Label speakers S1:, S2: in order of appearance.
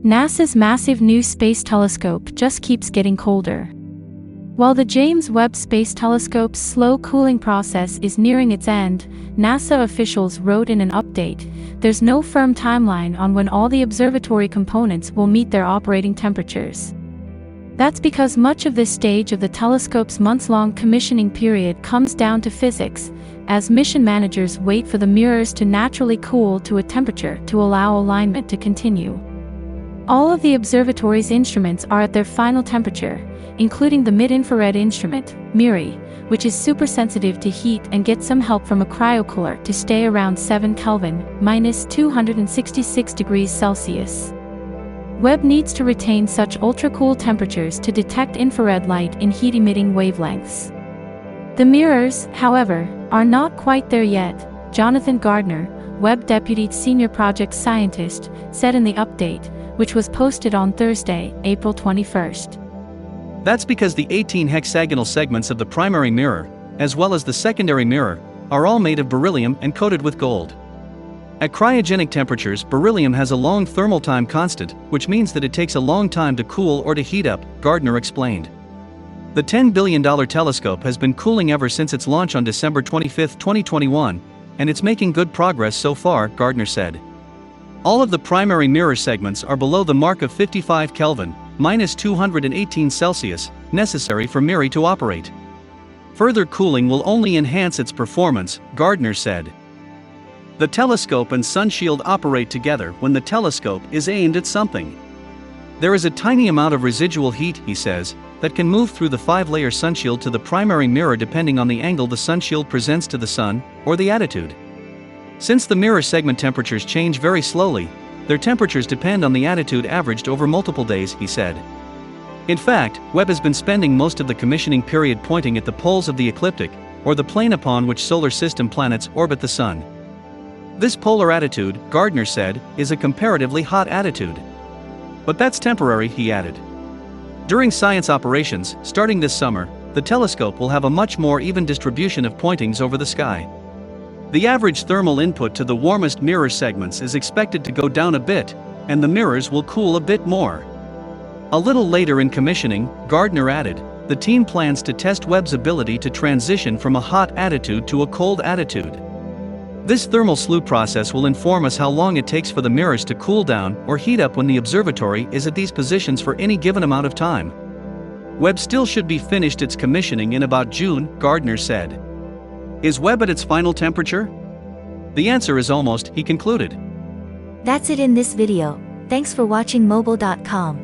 S1: NASA's massive new space telescope just keeps getting colder. While the James Webb Space Telescope's slow cooling process is nearing its end, NASA officials wrote in an update, there's no firm timeline on when all the observatory components will meet their operating temperatures. That's because much of this stage of the telescope's months-long commissioning period comes down to physics, as mission managers wait for the mirrors to naturally cool to a temperature to allow alignment to continue. All of the observatory's instruments are at their final temperature, including the mid-infrared instrument, MIRI, which is super sensitive to heat and gets some help from a cryocooler to stay around 7 Kelvin, minus 266 degrees Celsius. Webb needs to retain such ultra-cool temperatures to detect infrared light in heat-emitting wavelengths. The mirrors, however, are not quite there yet, Jonathan Gardner, Webb Deputy Senior Project Scientist, said in the update, which was posted on Thursday, April 21st.
S2: That's because the 18 hexagonal segments of the primary mirror, as well as the secondary mirror, are all made of beryllium and coated with gold. At cryogenic temperatures, beryllium has a long thermal time constant, which means that it takes a long time to cool or to heat up, Gardner explained. The $10 billion telescope has been cooling ever since its launch on December 25, 2021, and it's making good progress so far, Gardner said. All of the primary mirror segments are below the mark of 55 Kelvin, minus 218 Celsius, necessary for MIRI to operate. Further cooling will only enhance its performance, Gardner said. The telescope and sunshield operate together when the telescope is aimed at something. There is a tiny amount of residual heat, he says, that can move through the 5-layer sunshield to the primary mirror depending on the angle the sunshield presents to the sun, or the attitude. Since the mirror segment temperatures change very slowly, their temperatures depend on the attitude averaged over multiple days, he said. In fact, Webb has been spending most of the commissioning period pointing at the poles of the ecliptic, or the plane upon which solar system planets orbit the sun. This polar attitude, Gardner said, is a comparatively hot attitude. But that's temporary, he added. During science operations, starting this summer, the telescope will have a much more even distribution of pointings over the sky. The average thermal input to the warmest mirror segments is expected to go down a bit, and the mirrors will cool a bit more. A little later in commissioning, Gardner added, the team plans to test Webb's ability to transition from a hot attitude to a cold attitude. This thermal slew process will inform us how long it takes for the mirrors to cool down or heat up when the observatory is at these positions for any given amount of time. Webb still should be finished its commissioning in about June, Gardner said. Is Webb at its final temperature? The answer is almost, he concluded.
S3: That's it in this video. Thanks for watching mobile.com.